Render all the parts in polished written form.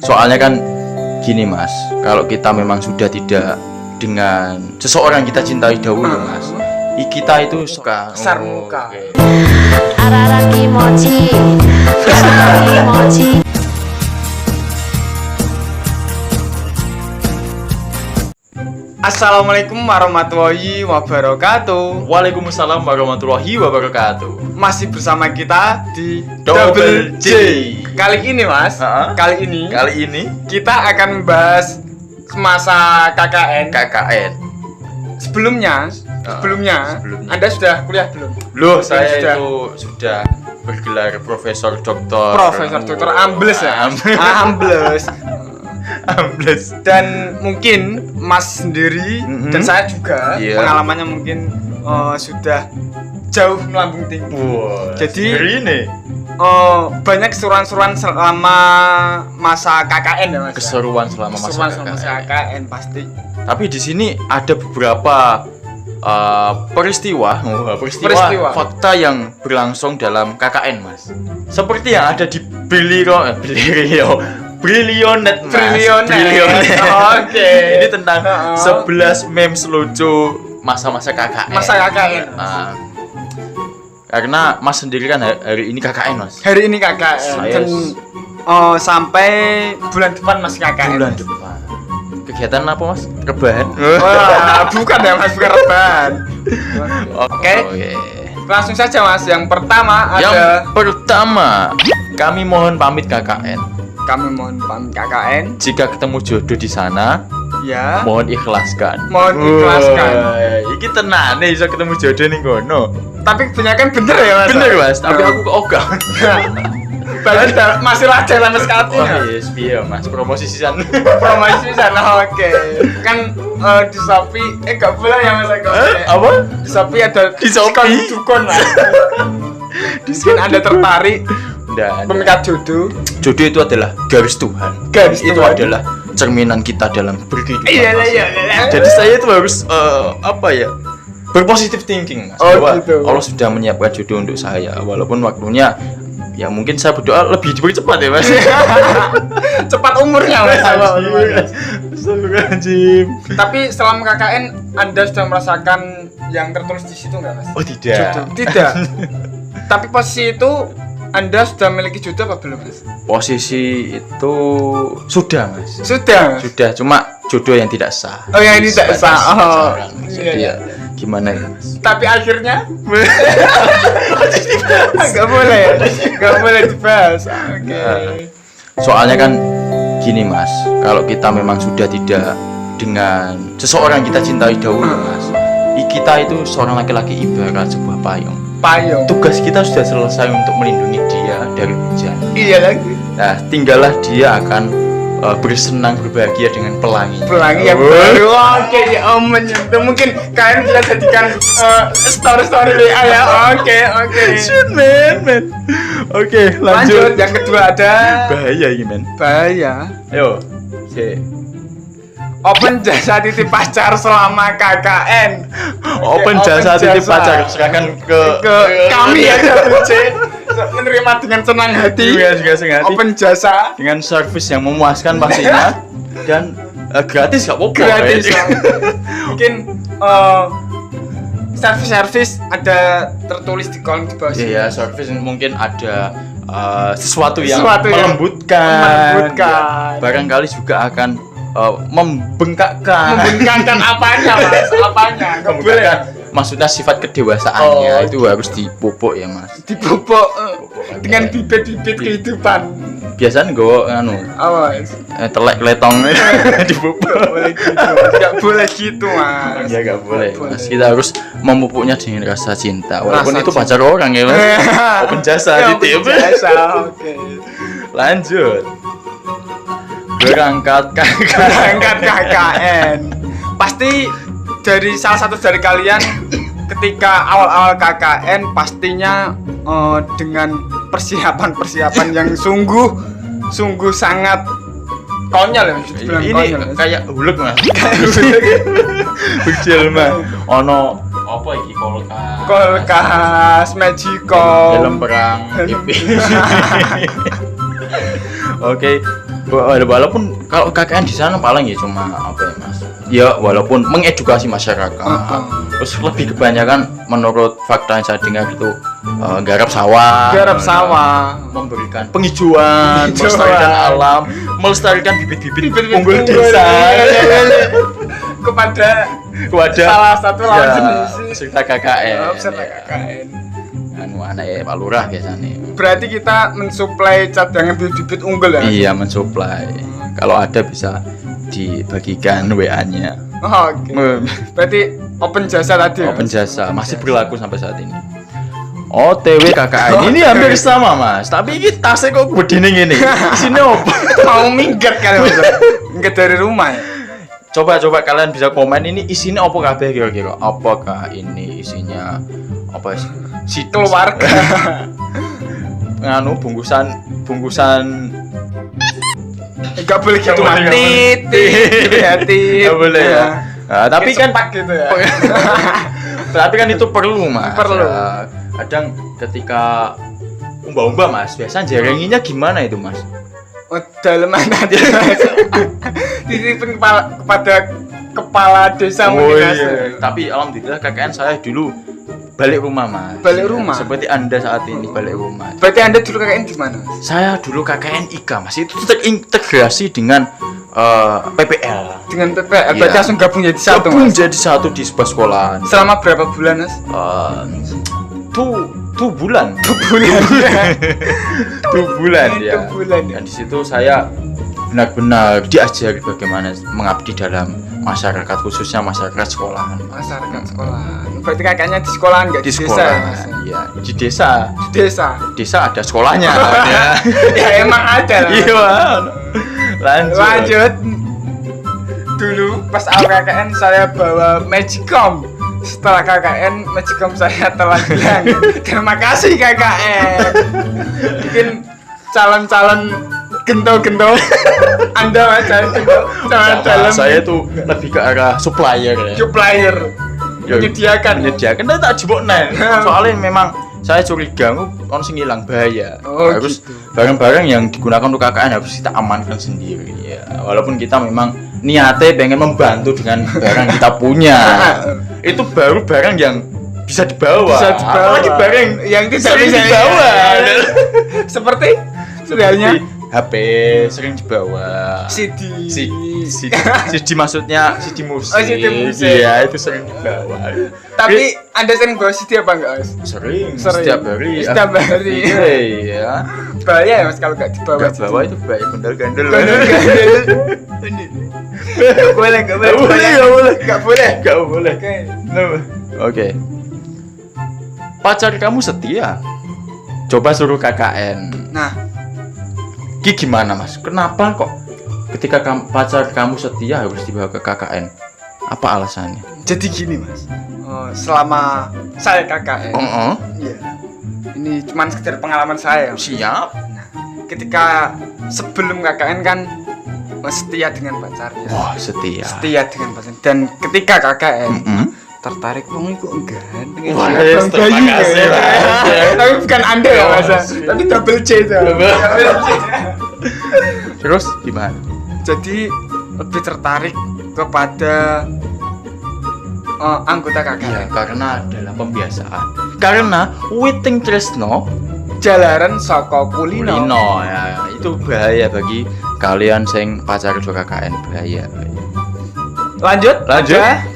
Soalnya kan gini Mas, kalau kita memang sudah tidak dengan seseorang yang kita cintai dahulu Mas, kita itu suka besar muka. Oke. Araraki mochi, araraki mochi. Assalamualaikum warahmatullahi wabarakatuh. Waalaikumsalam warahmatullahi wabarakatuh. Masih bersama kita di Double J. Kali ini Mas, Ha-ha. kali ini kita akan membahas masa KKN. Sebelumnya, Anda sudah kuliah belum? Loh, saya Sudah. itu sudah bergelar Profesor Doktor. Profesor Doktor Ambles ya. Ambles. Ambles. Dan mungkin Mas sendiri dan saya juga Iya. pengalamannya mungkin sudah jauh melambung tinggi. Wah. Jadi, ini banyak keseruan-keseruan selama masa KKN ya Mas. keseruan selama Keseruan masa selama masa KKN. KKN pasti. Tapi di sini ada beberapa peristiwa fakta yang berlangsung dalam KKN Mas. Seperti yang ada di Brilionet Mas. Brilionet. Oke. Ini tentang 11 memes lucu masa-masa KKN. Masa KKN. Karena Mas sendiri kan hari ini KKN Mas. Hari ini KKN Saya dan sampai bulan depan masih KKN. Bulan depan. Kegiatan apa Mas? Rebahan? Wah, bukan ya Mas, bukan rebahan. Oke. Langsung saja Mas. Yang pertama ada Kami mohon pamit KKN. kami mohon pamit KKN. Jika ketemu jodoh di sana, Ya. mohon ikhlaskan. Mohon ikhlaskan. Wah, iki tenan nih bisa ketemu jodoh nih kono. Tapi kebanyakan bener ya Mas. Bener Mas, tapi aku kok ogah. Balik masih raja lah Mas Kati. Oh yes, piye Mas, promosi sisan. Promosi sana oke. Kan di Shopee enggak boleh ya Mas aku. Apa? Di Shopee ada Di Shopee? diskon Mas. Diskon Anda tertarik Dan pemikat jodoh. jodoh itu adalah garis Tuhan. Garis itu Tuhan. adalah cerminan kita dalam berkehidupan. Iya. Jadi saya itu harus berpositif thinking Mas. Oh, Bahwa gitu. Allah sudah menyiapkan jodoh untuk saya walaupun waktunya ya mungkin saya berdoa lebih dipercepat ya Mas. Cepat umurnya Mas. Astagfirullahaladzim. Tapi selama KKN Anda sudah merasakan yang tertulis di situ nggak Mas? Oh tidak. Jodoh. Tidak. Tapi posisi itu Anda sudah memiliki jodoh apa belum Mas? Posisi itu sudah Mas. Sudah. Sudah, cuma jodoh yang tidak sah. Oh, yang tidak sah. Oh. Sekarang, Mas. Jadi Iya. ya gimana ya Mas? Tapi akhirnya nggak boleh ya? Nggak boleh dibahas. Oke. Soalnya kan gini Mas, kalau kita memang sudah tidak dengan seseorang yang kita cintai dahulu Mas, kita itu seorang laki-laki ibarat sebuah payung. Payung. Tugas kita sudah selesai untuk melindungi dia dari hujan. Iya lagi. Nah, tinggallah dia akan bersenang berbahagia dengan pelangi. Pelangi yang baru. Oke ya menyentuh. Mungkin kalian bisa jadikan story ya. Oke. Shit man. Oke, Lanjut. lanjut. Yang kedua ada Bahaya ini men. bahaya. Ayo. Oke. Open jasa titip pacar selama KKN. Open jasa titip pacar serahkan ke kami ya Double J. Menerima dengan senang hati. Juga sengaja. Open jasa Dengan servis yang memuaskan pastinya dan gratis gak apa-apa. gratis. ya. Mungkin servis ada tertulis di kolom di bawah sini. Iya, servis mungkin ada sesuatu yang Sesuatu yang melembutkan. melembutkan. Ya, barangkali juga akan membengkakkan. Membengkakkan apanya Mas? Apanya? Nggak boleh. Membengkakkan. Maksudnya sifat kedewasaannya Oh, itu harus dipupuk ya Mas. Dipupuk dengan bibit-bibit kehidupan. Biasanya gue Awas. telek letong dipupuk. Nggak boleh gitu Mas. Ya gak boleh Nggak Mas. Kita harus memupuknya dengan rasa cinta. Walaupun Rasa itu pacar orang ya Mas. Open jasa Ya, titip. open jasa. Oke. Lanjut. Berangkat Berangkat KKN. Pasti dari salah satu dari kalian ketika awal-awal KKN pastinya dengan persiapan yang sungguh sangat konyol ya bisa dibilang ini konyol, Mas. kayak hulek Mas. Bujel mah. Ono apa iki Kulkas, Magicom, Film perang. Film Oke. Walaupun kalau KKN di sana paling ya cuma apa ya Mas? Ya walaupun mengedukasi masyarakat. Terus lebih kebanyakan menurut fakta yang saya dengar itu garap sawah. Garap sawah, Memberikan penghijauan, melestarikan alam, melestarikan bibit-bibit unggul unggul. desa kepada kepada salah satu lawan ya, jenis. peserta KKN. Peserta Ya. KKN. Anu anak ya Pak Lurah biasanya. Berarti kita mensuplai cadangan bibit-bibit unggul ya? Iya mensuplai. Kalau ada bisa dibagikan WA-nya. Oh, oke. Berarti open jasa tadi. Open jasa masih berlaku sampai saat ini. OTW KKN ini hampir sama Mas, tapi ini tasnya kok begini gini. Isinya apa? Mau minggat kan Mas? Minggat dari rumah ya? Coba kalian bisa komen ini isinya apa kabeh kira-kira? Apakah ini isinya apa sih? Keluarga. Nganu bungkusan Enggak boleh gitu Nggak boleh, Mas. nggak boleh. Hati. Nggak boleh ya. Nah, tapi kan Cepak gitu ya. tapi kan itu perlu Mas. Perlu. Ya, kadang ketika umba-umba Mas, biasanya jaringinya gimana itu Mas? Oh, daleman tadi Mas. Dititipin kepada kepala desa mungkin Mas. Tapi alhamdulillah KKN saya dulu balik rumah Mas. Balik rumah? Seperti Anda saat ini balik rumah. Berarti Anda dulu KKN di mana? Saya dulu KKN IKA Mas, itu terintegrasi dengan PPL. Dengan PPL. Berarti Iya. langsung gabung jadi satu Gabung Mas. jadi satu di sebuah sekolah. Selama berapa bulan Mas? Tuh bulan. 2 bulan. 2 bulan ya. 2 bulan ya. Dan di situ saya benar-benar diajari bagaimana mengabdi dalam masyarakat, khususnya masyarakat sekolahan. Masyarakat sekolah. Berarti kakaknya di sekolahan enggak Di di, sekolah, desa ya, Mas? ya. Di desa. Di desa. Desa ada sekolahnya. ya. Ya emang ada lah. Iya, Wan. Lanjut. Dulu pas awal KKN saya bawa Magicom. Setelah KKN Magicom saya telah hilang. Terima kasih KKN. Mungkin calon-calon gento-gento Anda Mas gento Sama, dalam saya tuh lebih ke arah supplier ya. supplier Ya, menyediakan. menyediakan dan tak jebok nen. Soalnya memang saya curiga ono sing hilang bahaya. Oh, Harus gitu. barang-barang yang digunakan untuk KKN harus kita amankan sendiri ya. Walaupun kita memang niatnya pengen membantu dengan barang kita punya. Itu baru barang yang bisa dibawa. Bisa dibawa. Apalagi barang yang tidak sering bisa dibawa. Seperti sebenarnya HP sering dibawa. CD. CD maksudnya CD musik. Oh, CD musik. Iya, itu sering dibawa. Tapi Anda sering bawa CD apa enggak Mas? Sering, Sering. setiap hari. Setiap hari. Iya. Bahaya ya Mas kalau nggak dibawa. Gak bawa itu baik gandel-gandel. Nggak boleh, nggak boleh. Gak boleh, gak boleh. Nggak boleh. Gak boleh. Oke. Oke. Pacar kamu setia? Coba suruh KKN. Nah, Ki gimana Mas? Kenapa kok ketika pacar kamu setia harus dibawa ke KKN? Apa alasannya? jadi gini Mas. Selama saya KKN, Oh, iya. Ini cuma sekedar pengalaman saya. siap. Ketika sebelum KKN kan setia dengan pacarnya. Wah, setia. Setia dengan pacarnya. Dan ketika KKN Mm-mm. tertarik wong iku enggak Wah, yes, terima kasih, Mas. Tapi bukan Anda ya Mas. Oh, Tapi double C itu. Double. Terus gimana? Jadi lebih tertarik kepada anggota Ya, KKN. karena dalam pembiasaan. Karena Witing Tresno Jalaran saka kulino. Kulino ya, itu bahaya bagi kalian sing pacar juga KKN bahaya. Lanjut. Lanjut. Ada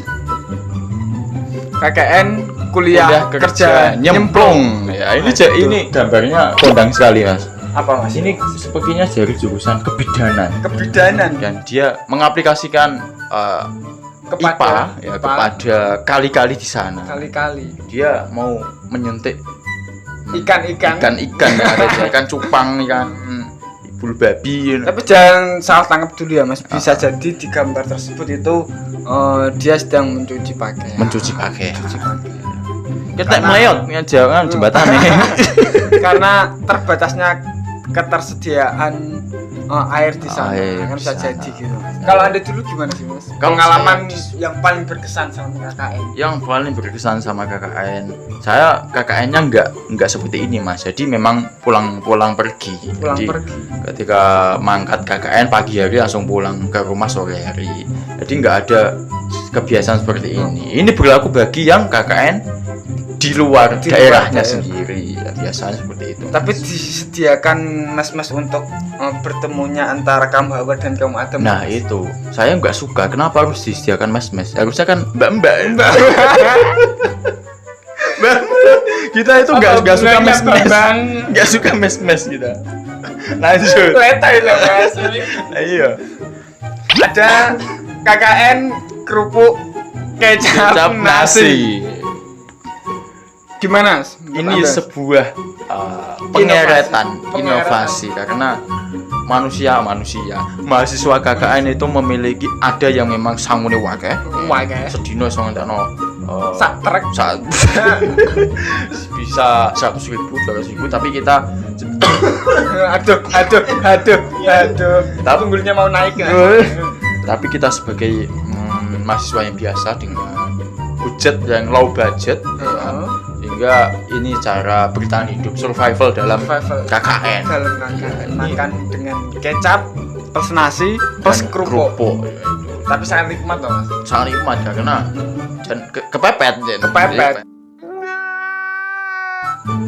KKN kuliah kerja nyemplung. Ya, ini gambarnya kondang sekali, Mas. Apa Mas? Ini sepertinya dari jurusan kebidanan Kebidanan dan dia mengaplikasikan IPA ya kepada kali-kali di sana. kali-kali Dia mau menyuntik ikan-ikan. ikan ya, ada ikan cupang, ikan bulu babi. Tapi jangan salah tangkap dulu ya Mas. Bisa jadi di gambar tersebut itu dia sedang mencuci pakaian. Mencuci pakaian. Mencuci pakaian. Kita meleot, jangan jembatan nih. Karena terbatasnya ketersediaan air di sana Air kan di bisa sana. jadi gitu. Kalau Anda dulu gimana sih Mas? Kalau Pengalaman saya- yang paling berkesan sama KKN. Yang paling berkesan sama KKN, saya KKN-nya nggak seperti ini Mas. Jadi memang pulang pergi. Pulang Jadi, pergi. ketika mangkat KKN pagi hari langsung pulang ke rumah sore hari. Jadi nggak ada kebiasaan seperti ini. Ini berlaku bagi yang KKN di luar Di luar daerahnya daerah. sendiri. Ya, biasanya seperti itu. Tapi disediakan mas-mas untuk bertemunya antara kaum Hawa dan kaum Adam. Nah itu saya nggak suka. Kenapa harus disediakan mes-mes? Harusnya kan mbak-mbak. Kita itu nggak suka mes-mes. Nggak suka mes-mes kita. Lanjut. Letoy loh Mas. Nah, iya. Ada KKN kerupuk kecap nasi. Gimana? Mas? Ini Anda? sebuah pengeretan, inovasi karena manusia mahasiswa KKN itu memiliki ada yang memang sangune wakeh Wah, guys. sedino iso ngentekno Sak trek. saat bisa 100.000 200.000 tapi kita aduh. Tapi- Tunggulnya mau naik ya. tapi kita sebagai mahasiswa yang biasa dengan budget yang low budget ya, sehingga ini cara bertahan hidup survival dalam Survival. KKN. Dalam KKN Iya, makan dengan kecap plus nasi plus Dan kerupuk. ya, itu. Tapi sangat nikmat loh Mas. Sangat nikmat karena dan kepepet Jen. Kepepet.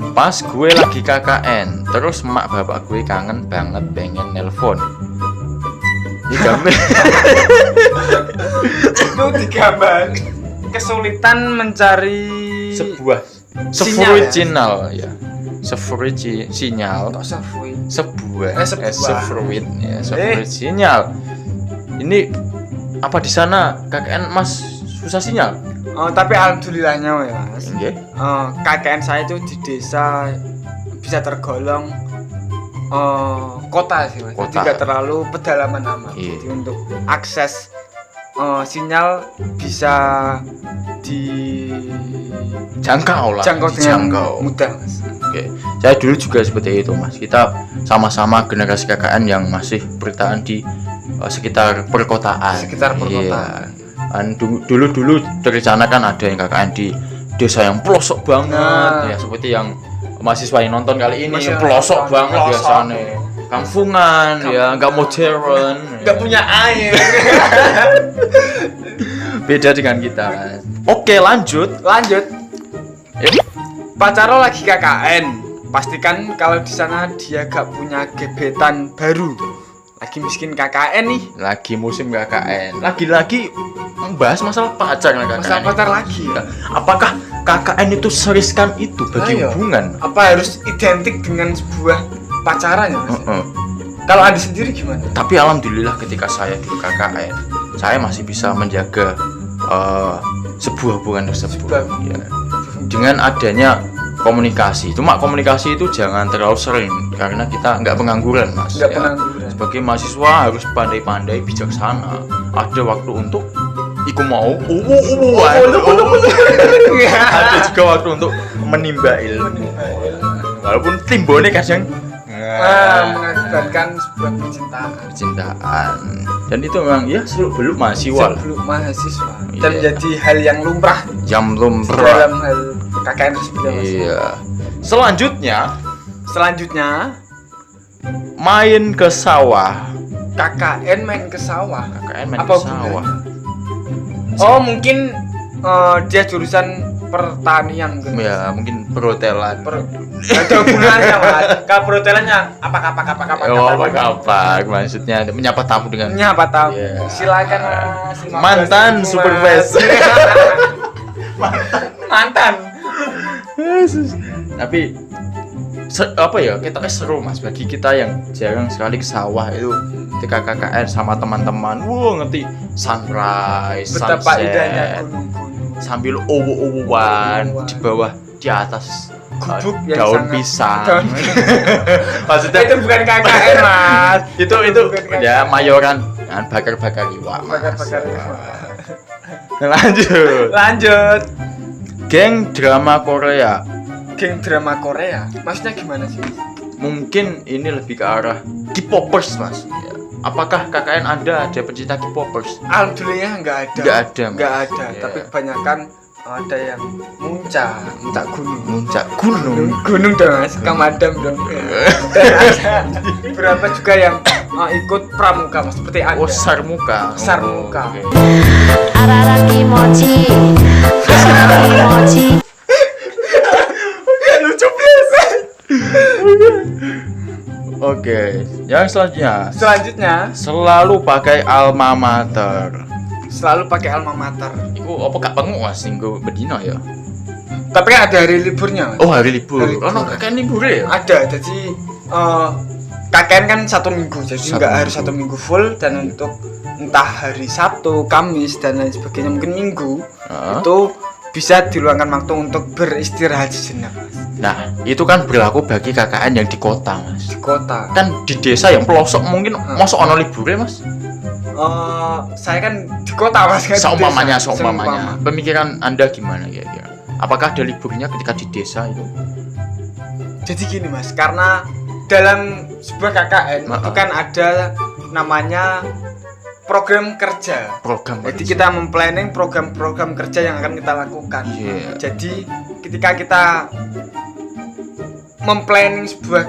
Pas gue lagi KKN terus emak bapak gue kangen banget pengen nelpon digambar Itu digambar kesulitan mencari sebuah Sinyal ya? sinyal ya sinyal Kok safui? sebuah sebuah. sefruit ya sinyal ini apa di sana KKN Mas susah sinyal? Oh, tapi alhamdulillahnya ya Mas. Nggih. KKN saya itu di desa bisa tergolong kota sih Mas. Jadi Kota. nggak terlalu pedalaman amat. Iya. Jadi untuk akses sinyal bisa Jangkau lah. dijangkau dengan Dijangkau. mudah Mas. Oke, saya dulu juga seperti itu Mas. Kita sama-sama generasi KKN yang masih bertahan di sekitar perkotaan. Sekitar perkotaan. Iya. Dulu direncanakan ada yang KKN di desa yang pelosok banget, Nah. ya seperti yang mahasiswa yang nonton kali ini Mahasiswa pelosok nonton, banget pelosok. biasanya. Kampungan, ya nggak modern, Nggak punya air. beda dengan kita. Mas. Oke, lanjut. Lanjut. Yuk. Pacar lo lagi KKN. Pastikan kalau di sana dia gak punya gebetan baru. Lagi miskin KKN nih. Lagi musim KKN. Lagi-lagi membahas masalah pacar lah KKN. Masalah pacar lagi ya. Apakah KKN itu seriskan itu bagi Ayo. hubungan? Apa harus identik dengan sebuah pacaran ya Mas? Heeh. Kalau Anda sendiri gimana? Tapi alhamdulillah ketika saya di KKN, saya masih bisa menjaga sebuah hubungan tersebut. Sebuah- Ya. Dengan adanya komunikasi. Cuma komunikasi itu jangan terlalu sering karena kita nggak pengangguran Mas. Nggak Ya. pengangguran. Sebagai mahasiswa harus pandai-pandai bijaksana. Ada waktu untuk iku mau ada juga waktu untuk menimba ilmu. Walaupun timbone kadang Mengakibatkan sebuah percintaan. percintaan. Dan itu memang ya belum mahasiswa lah. Sebelum mahasiswa dan Iya. menjadi hal yang lumrah Jam lumrah. dalam hal KKN tersebut ya, Mas. Iya. Selanjutnya Selanjutnya main ke sawah. KKN main ke sawah. KKN main Apa ke sawah. Oh mungkin dia jurusan pertanian mungkin. Ya mungkin perhotelan. Ada hubungannya Mas. Kalau perhotelannya apa Oh, apa maksudnya menyapa tamu dengan apa tahu. Iya. Silakan Mas. 15.000, mantan Mas. supervisor. Mantan. Tapi apa ya kita seru Mas bagi kita yang jarang sekali ke sawah itu ketika KKN sama teman-teman ngerti sunrise Betapa sunset indahnya gunung-gunung. sambil owo-owoan di bawah di atas Gubuk yang daun sangat- pisang daun maksudnya Itu bukan KKN Mas. itu bukan KKN. ya mayoran kan bakar-bakar iwak Mas. Bakar-bakar. Lanjut Lanjut. geng drama Korea Geng drama Korea. Maksudnya gimana sih? mungkin ini lebih ke arah K-popers mas. Ya. Apakah KKN ada pencinta K-popers? Alhamdulillah nggak ada. Nggak ada, Mas. Nggak ada. Ya. Tapi kebanyakan ada yang muncak gunung. Muncak gunung. Gunung dong mas, kamadam dong. Dan ada beberapa juga yang ikut pramuka mas, seperti ada. Oh, sarmuka. Sarmuka. Oke. Arara kimochi kimochi Lucu biasa. Oke, yang selanjutnya Selanjutnya selalu pakai alma mater. selalu pakai alma mater. Iku apa gak penguk mas minggu bedino ya? Tapi kan ada hari liburnya mas. Oh hari libur. Hari libur. Oh no KKN libur ya? Ada, jadi KKN kan 1 minggu, jadi Satu nggak minggu. harus 1 minggu full. Dan untuk entah hari Sabtu, Kamis dan lain sebagainya, mungkin Minggu itu bisa diluangkan waktu untuk beristirahat sejenak mas. Nah itu kan berlaku bagi KKN yang di kota mas. Di kota. Kan di desa yang pelosok mungkin masuk ono libur ya mas. Saya kan di kota mas kan. di Seumpamanya, desa. seumpamanya. Pemikiran anda gimana kira-kira? Apakah ada liburnya ketika di desa itu? Jadi gini mas, karena dalam sebuah KKN itu kan ada namanya program kerja. Program. Jadi kita memplanning program-program kerja yang akan kita lakukan. Iya. Jadi ketika kita memplanning sebuah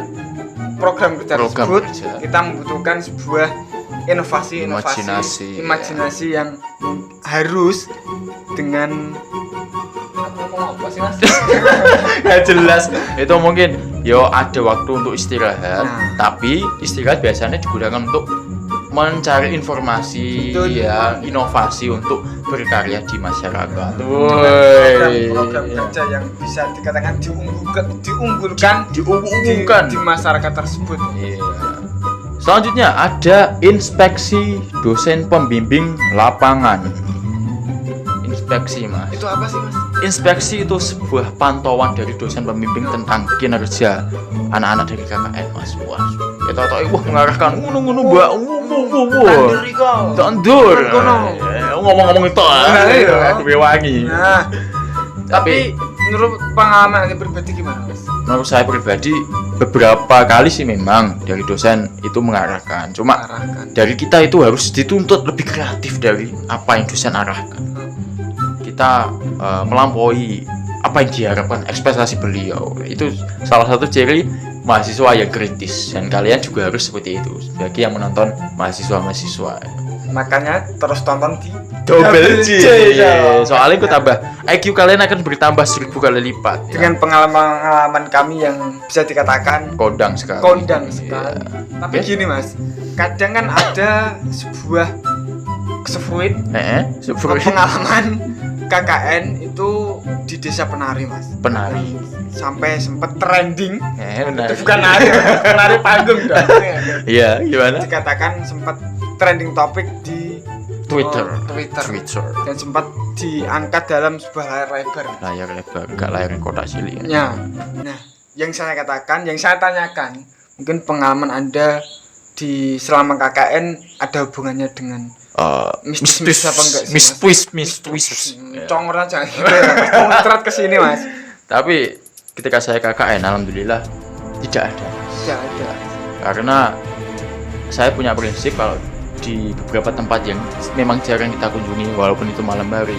program kerja tersebut, kerja. kita membutuhkan sebuah Imajinasi, imajinasi yang harus dengan apa sih mas? Nggak jelas. Itu mungkin yo ada waktu untuk istirahat, Nah. tapi istirahat biasanya digunakan untuk mencari informasi, Betul. ya inovasi untuk berkarya di masyarakat. Program kerja yang bisa dikatakan diunggulkan di masyarakat tersebut. Iya. Selanjutnya ada inspeksi dosen pembimbing lapangan. Inspeksi mas. Itu apa sih mas? Inspeksi itu sebuah pantauan dari dosen pembimbing tentang kinerja anak-anak dari KKN mas. Wah, kita tahu wah mengarahkan ngono mbak, Tandur iko. tandur. Ngono. Ngomong-ngomong itu, iya. aku wangi. Nah, tapi menurut pengalaman Anda pribadi gimana mas? Menurut saya pribadi beberapa kali sih memang dari dosen itu mengarahkan. Cuma Arahkan. dari kita itu harus dituntut lebih kreatif dari apa yang dosen arahkan. Kita melampaui apa yang diharapkan ekspektasi beliau. Itu salah satu ciri mahasiswa yang kritis, dan kalian juga harus seperti itu bagi yang menonton mahasiswa-mahasiswa. Makanya terus tonton di Double J. ya. Soalnya itu tambah IQ kalian akan bertambah 1000 kali lipat. Dengan pengalaman kami yang bisa dikatakan kondang sekali. kondang sekali. Iya. Tapi Oke. gini mas, kadang kan ada sebuah pengalaman KKN itu di desa penari mas. Penari. Sampai sempet trending. Benar. Itu bukan nari, penari panggung dong. Iya, gimana? Dikatakan sempat trending topik di Twitter. Twitter dan sempat diangkat dalam sebuah layar lebar. Layar lebar, gak layar kotak cilik. Nah, yang saya katakan, yang saya tanyakan, mungkin pengalaman Anda di selama KKN ada hubungannya dengan mistis apa enggak sih, Mistis. congor aja gitu ya, muncrat ke sini mas. Tapi ketika saya KKN, alhamdulillah tidak ada. Tidak ada. Karena saya punya prinsip kalau di beberapa tempat yang memang jarang kita kunjungi walaupun itu malam hari,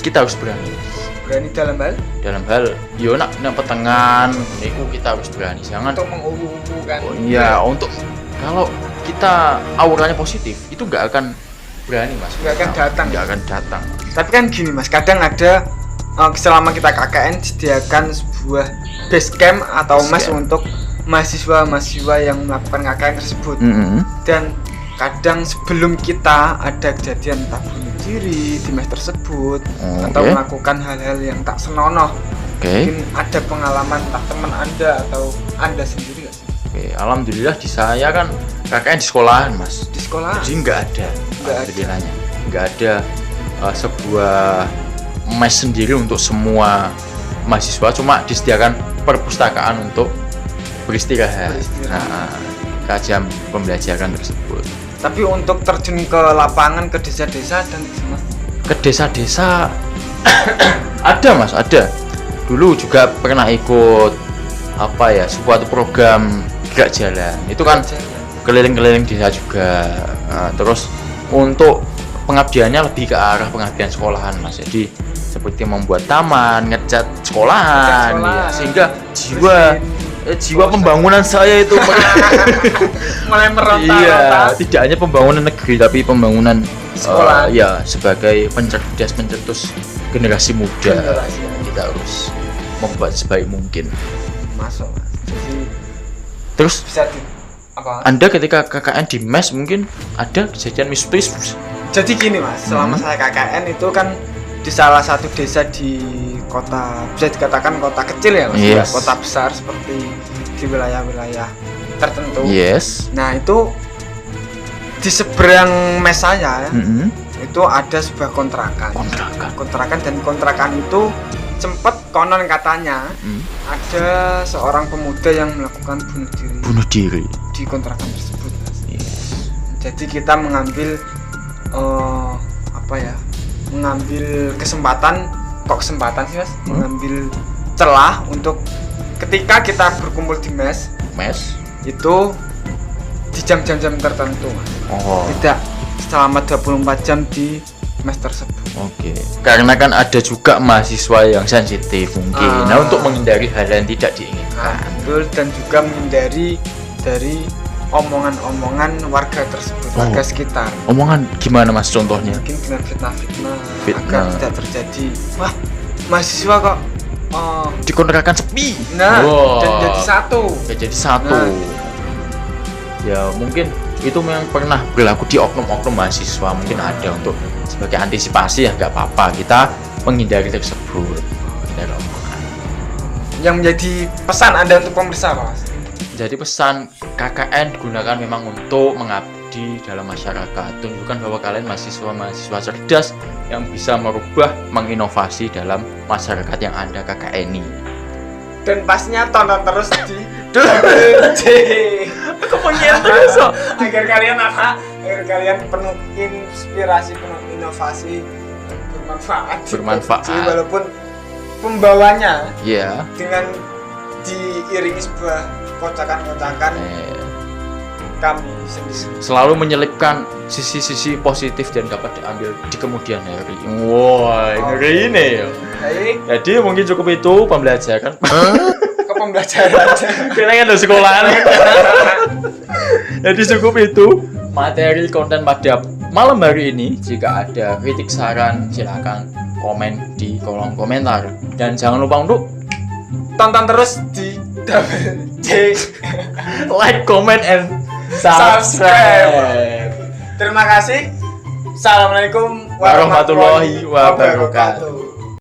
kita harus berani. Berani Dalam hal yo nak petengan itu kita harus berani, jangan untuk mengubu kan. iya, untuk kalau kita auranya positif itu nggak akan berani mas, Nggak akan datang. nggak akan datang. Tapi kan gini mas, kadang ada selama kita KKN disediakan sebuah base camp atau Base mes camp. untuk mahasiswa-mahasiswa yang melakukan KKN tersebut. Dan kadang sebelum kita ada kejadian entah bunuh diri di mes tersebut atau Oke. melakukan hal-hal yang tak senonoh, Oke. mungkin ada pengalaman entah teman Anda atau Anda sendiri nggak sih? Oke, alhamdulillah di saya kan KKN di sekolahan mas, Di sekolah jadi nggak ada, alhamdulillahnya nggak ada sebuah mes sendiri untuk semua mahasiswa, cuma disediakan perpustakaan untuk beristirahat. Nah, ke jam pembelajaran tersebut. tapi untuk terjun ke lapangan, ke desa-desa dan mas, Ke desa-desa ada mas, ada. Dulu juga pernah ikut apa ya, suatu program gerak jalan itu kan keliling-keliling desa juga. Nah, terus untuk pengabdiannya lebih ke arah pengabdian sekolahan Mas, jadi seperti membuat taman, ngecat sekolahan, ya, sehingga jiwa pembangunan saya itu mulai meronta-ronta. iya, tidak hanya pembangunan negeri tapi pembangunan Sekolah. ya sebagai pencetus generasi muda. Kita harus membuat sebaik mungkin. Masuk Mas. Jadi Terus bisa di apa? Anda ketika KKN di mes mungkin ada kejadian mistis. Jadi gini Mas, selama saya KKN itu kan di salah satu desa di kota, bisa dikatakan kota kecil ya Mas, Yes. kota besar seperti di wilayah-wilayah tertentu. Yes. Nah itu di seberang mes saya itu ada sebuah kontrakan. Dan kontrakan itu sempat konon katanya ada seorang pemuda yang melakukan bunuh diri di kontrakan tersebut Mas. Yes. Jadi kita mengambil mengambil kesempatan sih Mas, mengambil celah untuk ketika kita berkumpul di mes itu di jam-jam tertentu Mas. Tidak selama 24 jam di mes tersebut. Oke. Karena kan ada juga mahasiswa yang sensitif mungkin. Nah, untuk menghindari hal yang tidak diinginkan. Betul, dan juga menghindari dari omongan-omongan warga tersebut, warga sekitar. Omongan gimana Mas contohnya? Mungkin dengan fitnah agar tidak terjadi. Wah, mahasiswa kok Di kontrakan sepi. dan jadi satu. Ya mungkin itu memang pernah berlaku di oknum-oknum mahasiswa, mungkin ada untuk sebagai antisipasi ya nggak apa-apa kita menghindari tersebut. Menghindari omongan. Yang menjadi pesan Anda untuk pemirsa apa Mas? Jadi pesan KKN digunakan memang untuk mengabdi dalam masyarakat. Tunjukkan bahwa kalian mahasiswa cerdas yang bisa merubah, menginovasi dalam masyarakat yang Anda KKN-i. Dan pastinya tonton terus di Aku pengen terus kok. agar kalian agar kalian penuh inspirasi, penuh inovasi, bermanfaat. Jadi walaupun pembawanya dengan diiringi sebuah kocakan-kocakan kami sendiri selalu menyelipkan sisi-sisi positif dan dapat diambil di kemudian hari. Wah, ngeri ini ya. Jadi mungkin cukup itu pembelajaran. ke pembelajaran. Kalian ada sekolahan. Jadi cukup itu materi konten pada malam hari ini. Jika ada kritik saran silakan komen di kolom komentar dan jangan lupa untuk tonton terus di like, comment, and subscribe. Terima kasih. Assalamualaikum warahmatullahi wabarakatuh.